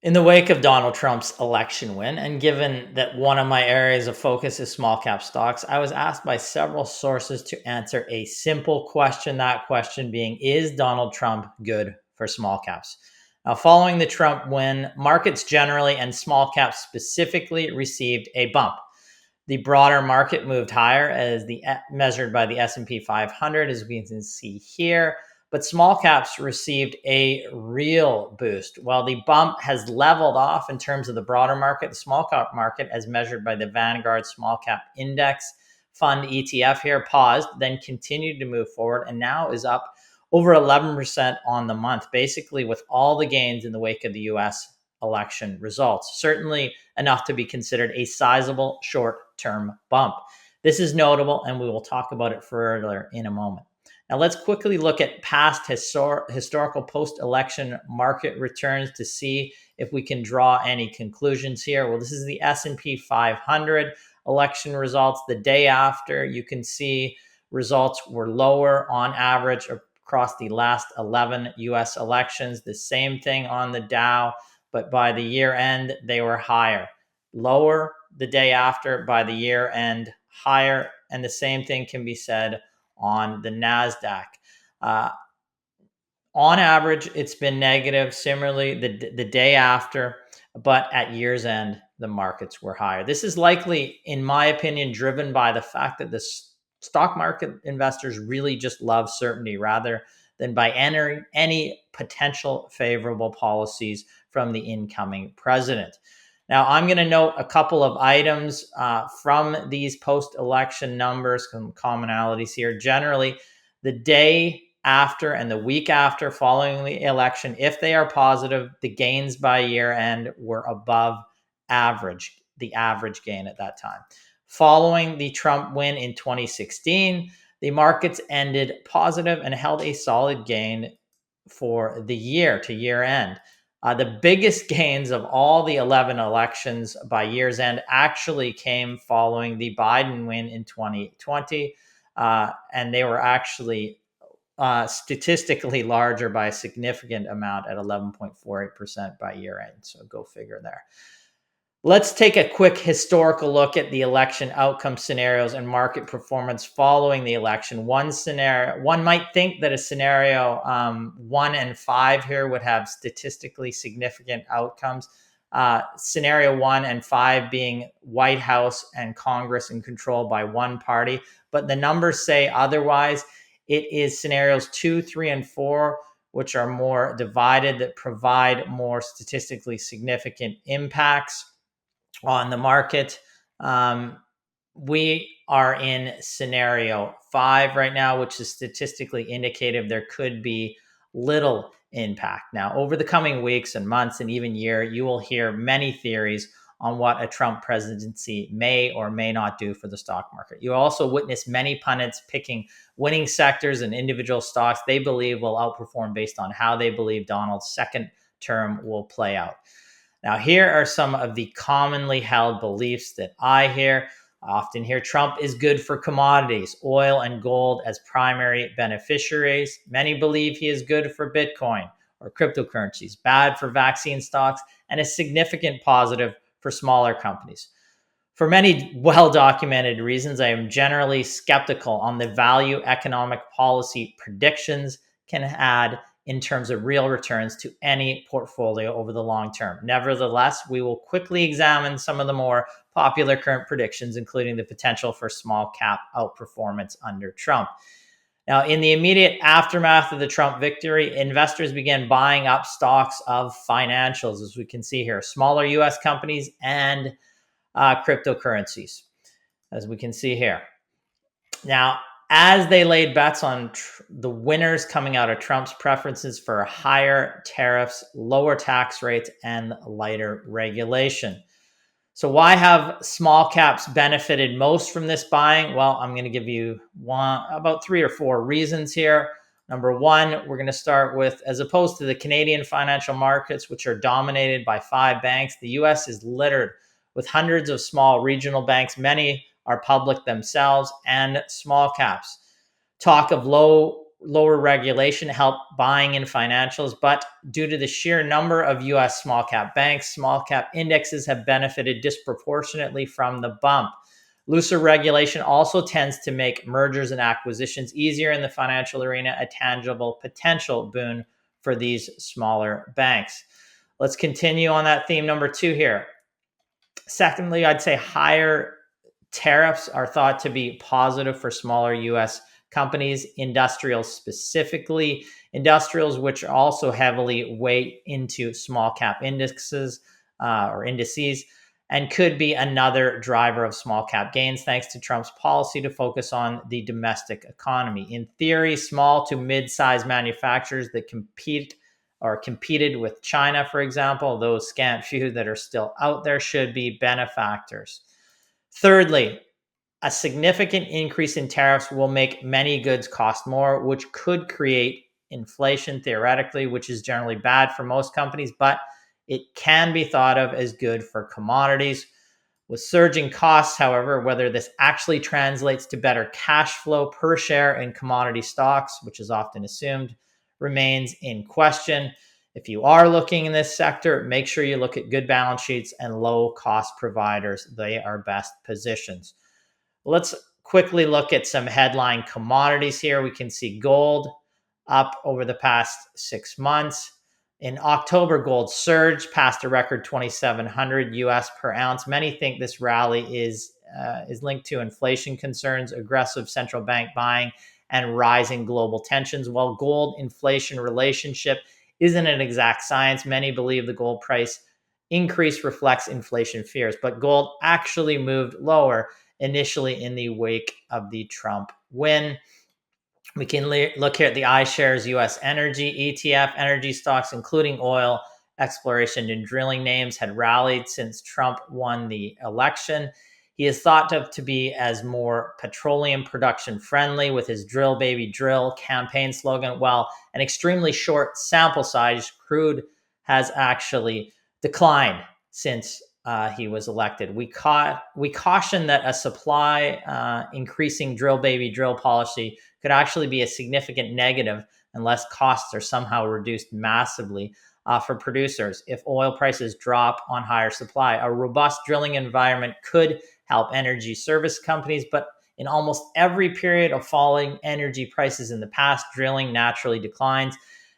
In the wake of Donald Trump's election win, and given that one of my areas of focus is small cap stocks, I was asked by several sources to answer a simple question. That question being, is Donald Trump good for small caps? Now, following the Trump win, markets generally and small caps specifically received a bump. The broader market moved higher as measured by the S&P 500, as we can see here, but small caps received a real boost. While the bump has leveled off in terms of the broader market, the small cap market, as measured by the Vanguard Small Cap Index Fund ETF here, paused, then continued to move forward, and now is up over 11% on the month, basically with all the gains in the wake of the US election results. Certainly enough to be considered a sizable short-term bump. This is notable, and we will talk about it further in a moment. Now, let's quickly look at past historical post-election market returns to see if we can draw any conclusions here. Well, this is the S&P 500 election results. The day after, you can see results were lower on average across the last 11 U.S. elections. The same thing on the Dow, but by the year end, they were higher. Lower the day after, by the year end, higher. And the same thing can be said on the NASDAQ. On average, it's been negative. Similarly, the day after, but at year's end, the markets were higher. This is likely, in my opinion, driven by the fact that the stock market investors really just love certainty rather than by entering any potential favorable policies from the incoming president. Now, I'm going to note a couple of items from these post-election numbers, some commonalities here. Generally, the day after and the week after following the election, if they are positive, the gains by year end were above average, the average gain at that time. Following the Trump win in 2016, the markets ended positive and held a solid gain for the year to year end. The biggest gains of all the 11 elections by year's end actually came following the Biden win in 2020, and they were actually statistically larger by a significant amount at 11.48% by year end. So go figure there. Let's take a quick historical look at the election outcome scenarios and market performance following the election. One scenario, one might think that a scenario 1 and 5 here would have statistically significant outcomes. Scenario 1 and 5 being White House and Congress in control by one party, but the numbers say otherwise. It is scenarios 2, 3, and 4, which are more divided, that provide more statistically significant impacts on the market. We are in scenario 5 right now, which is statistically indicative there could be little impact. Now, over the coming weeks and months and even year, you will hear many theories on what a Trump presidency may or may not do for the stock market. You also witness many pundits picking winning sectors and individual stocks they believe will outperform based on how they believe Donald's second term will play out. Now, here are some of the commonly held beliefs that I often hear. Trump is good for commodities, oil and gold as primary beneficiaries. Many believe he is good for Bitcoin or cryptocurrencies, bad for vaccine stocks, and a significant positive for smaller companies. For many well-documented reasons, I am generally skeptical on the value economic policy predictions can add in terms of real returns to any portfolio over the long term. Nevertheless, we will quickly examine some of the more popular current predictions, including the potential for small cap outperformance under Trump. Now, in the immediate aftermath of the Trump victory, investors began buying up stocks of financials, as we can see here, smaller US companies and cryptocurrencies, as we can see here. Now, as they laid bets on the winners coming out of Trump's preferences for higher tariffs, lower tax rates, and lighter regulation. So why have small caps benefited most from this buying? Well, I'm going to give you about 3 or 4 reasons here. Number one, we're going to start with, as opposed to the Canadian financial markets, which are dominated by 5 banks, the US is littered with hundreds of small regional banks. Many are public themselves, and small caps. Talk of low lower regulation help buying in financials, but due to the sheer number of US small cap banks, small cap indexes have benefited disproportionately from the bump. Looser regulation also tends to make mergers and acquisitions easier in the financial arena, a tangible potential boon for these smaller banks. Let's continue on that theme number 2 here. Secondly, I'd say higher tariffs are thought to be positive for smaller US companies, industrials specifically, industrials which also heavily weight into small cap indexes or indices, and could be another driver of small cap gains thanks to Trump's policy to focus on the domestic economy. In theory, small to mid-sized manufacturers that competed with China, for example, those scant few that are still out there, should be benefactors. Thirdly, a significant increase in tariffs will make many goods cost more, which could create inflation theoretically, which is generally bad for most companies, but it can be thought of as good for commodities. With surging costs, however, whether this actually translates to better cash flow per share in commodity stocks, which is often assumed, remains in question. If you are looking in this sector, make sure you look at good balance sheets and low cost providers. They are best positions. Let's quickly look at some headline commodities here. We can see gold up over the past 6 months. In October, gold surged past a record 2,700 US per ounce. Many think this rally is linked to inflation concerns, aggressive central bank buying, and rising global tensions. While gold inflation relationship isn't an exact science, many believe the gold price increase reflects inflation fears, but gold actually moved lower initially in the wake of the Trump win. We can look here at the iShares US Energy ETF. Energy stocks, including oil, exploration, and drilling names, had rallied since Trump won the election. He is thought to be as more petroleum production friendly with his drill baby drill campaign slogan. While an extremely short sample size, crude has actually declined since he was elected. We caution that a supply increasing drill baby drill policy could actually be a significant negative unless costs are somehow reduced massively for producers. If oil prices drop on higher supply, a robust drilling environment could help energy service companies, but in almost every period of falling energy prices in the past, drilling naturally declines.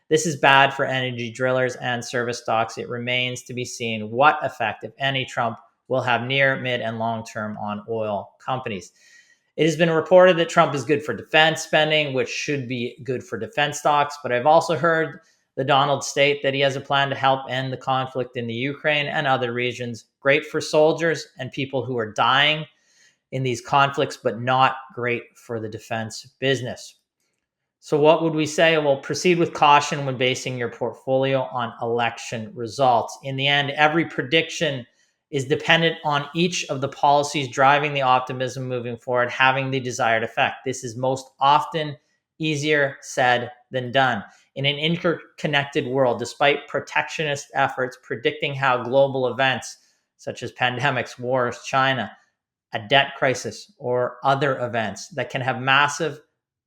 This is bad for energy drillers and service stocks. It remains to be seen what effect, if any, Trump will have near, mid, and long term on oil companies. It has been reported that Trump is good for defense spending, which should be good for defense stocks. But I've also heard the Donald state that he has a plan to help end the conflict in the Ukraine and other regions. Great for soldiers and people who are dying in these conflicts, but not great for the defense business. So what would we say? Well, proceed with caution when basing your portfolio on election results. In the end, every prediction is dependent on each of the policies driving the optimism moving forward, having the desired effect. This is most often easier said than done. In an interconnected world, despite protectionist efforts predicting how global events such as pandemics, wars, China, a debt crisis, or other events that can have massive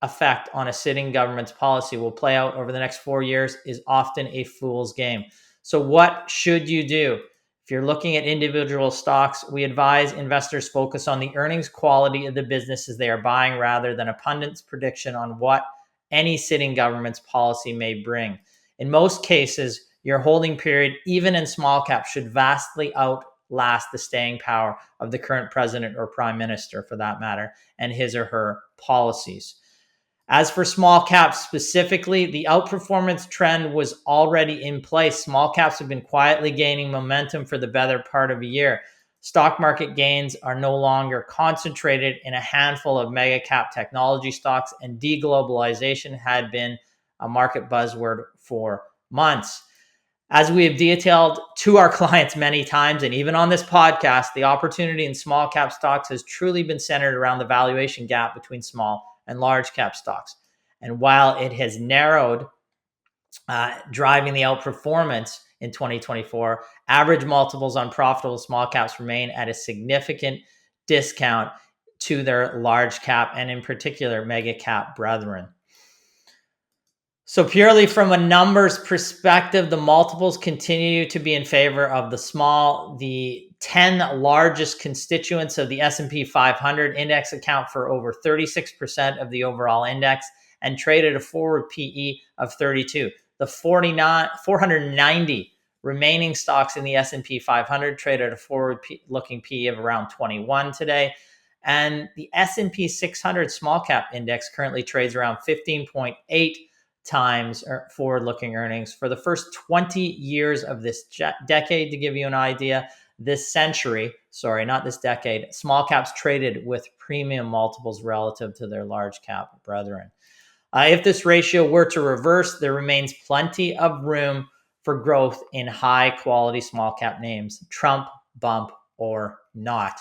effect on a sitting government's policy will play out over the next 4 years is often a fool's game. So what should you do? If you're looking at individual stocks, we advise investors focus on the earnings quality of the businesses they are buying rather than a pundit's prediction on what any sitting government's policy may bring. In most cases, your holding period, even in small cap, should vastly outlast the staying power of the current president or prime minister, for that matter, and his or her policies. As for small caps specifically, the outperformance trend was already in place. Small caps have been quietly gaining momentum for the better part of a year. Stock market gains are no longer concentrated in a handful of mega cap technology stocks, and deglobalization had been a market buzzword for months. As we have detailed to our clients many times, and even on this podcast, the opportunity in small cap stocks has truly been centered around the valuation gap between small and large cap stocks. And while it has narrowed, driving the outperformance in 2024, average multiples on profitable small caps remain at a significant discount to their large cap and in particular mega cap brethren. So purely from a numbers perspective, the multiples continue to be in favor of the small. The 10 largest constituents of the S&P 500 index account for over 36% of the overall index and trade at a forward PE of 32. The 490 remaining stocks in the S&P 500 trade at a forward-looking PE of around 21 today. And the S&P 600 small cap index currently trades around 15.8 times forward-looking earnings for the first 20 years of this decade. To give you an idea, this century, sorry, not this decade, small caps traded with premium multiples relative to their large cap brethren. If this ratio were to reverse, there remains plenty of room for growth in high quality small cap names, Trump, bump, or not.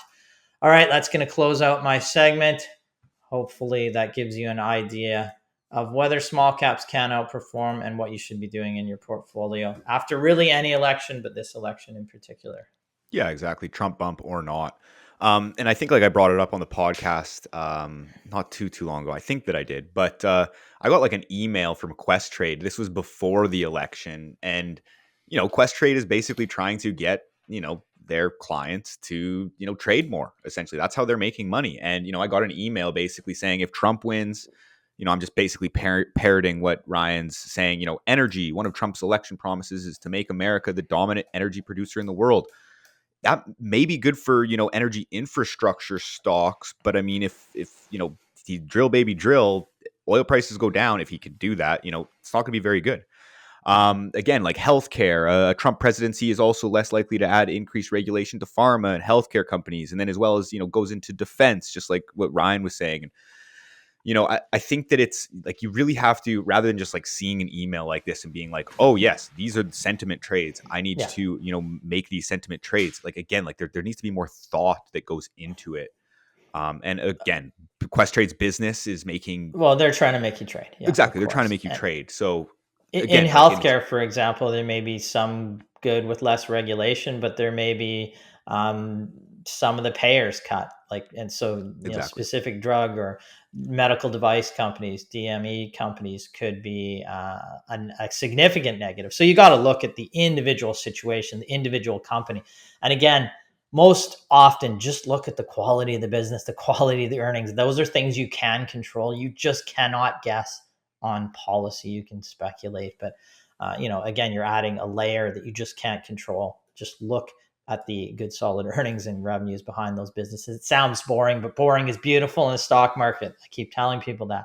All right, that's going to close out my segment. Hopefully that gives you an idea of whether small caps can outperform and what you should be doing in your portfolio after really any election, but this election in particular. Yeah, exactly. Trump bump or not. And I think like I brought it up on the podcast not too long ago. I think that I did, but I got like an email from Questrade. This was before the election, and Questrade is basically trying to get their clients to trade more. Essentially, that's how they're making money. And I got an email basically saying if Trump wins, I'm just basically parroting what Ryan's saying. Energy. One of Trump's election promises is to make America the dominant energy producer in the world. That may be good for energy infrastructure stocks, but I mean, if he drill baby drill, oil prices go down. If he could do that, it's not going to be very good. Again, like healthcare, a Trump presidency is also less likely to add increased regulation to pharma and healthcare companies, and then as well as goes into defense, just like what Ryan was saying. And I think that it's like you really have to, rather than just like seeing an email like this and being like, oh, yes, these are sentiment trades. I need to, make these sentiment trades. Like, again, like there needs to be more thought that goes into it. And again, Questrade's business is making. Well, they're trying to make you trade. Yeah, exactly. They're trying to make you trade. So again, in healthcare, for example, there may be some good with less regulation, but there may be some of the payers cut, and so specific drug or medical device companies, DME companies, could be a significant negative. So you got to look at the individual situation, the individual company, and again, most often just look at the quality of the business, the quality of the earnings. Those are things you can control. You just cannot guess on policy. You can speculate, but again, you're adding a layer that you just can't control. Just look at the good solid earnings and revenues behind those businesses. It sounds boring, but boring is beautiful in the stock market. I keep telling people that.